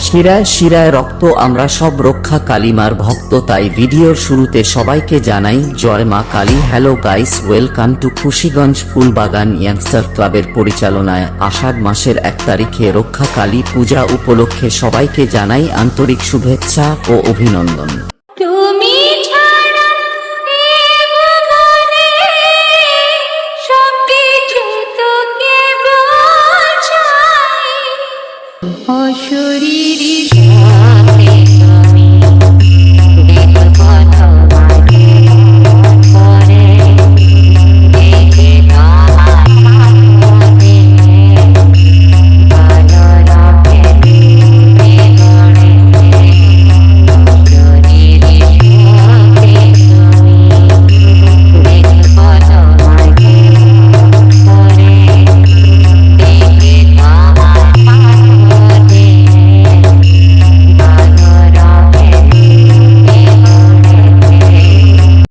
শিরায় শিরায় রক্ত, আমরা সব রক্ষা কালীমার ভক্ত, তাই ভিডিওর শুরুতে সবাইকে জানাই জয় মা Kali. Hello guys, welcome to Khushiganj Phoolbagan youngster ক্লাবের পরিচালনায় আষাঢ় মাসের 1 তারিখে রক্ষা কালী পূজা উপলক্ষে সবাইকে জানাই আন্তরিক শুভেচ্ছা ও অভিনন্দন। তুমি ছাড়া এই ভুবনে সবকিছু তো কেবল ছাই, অশরীরী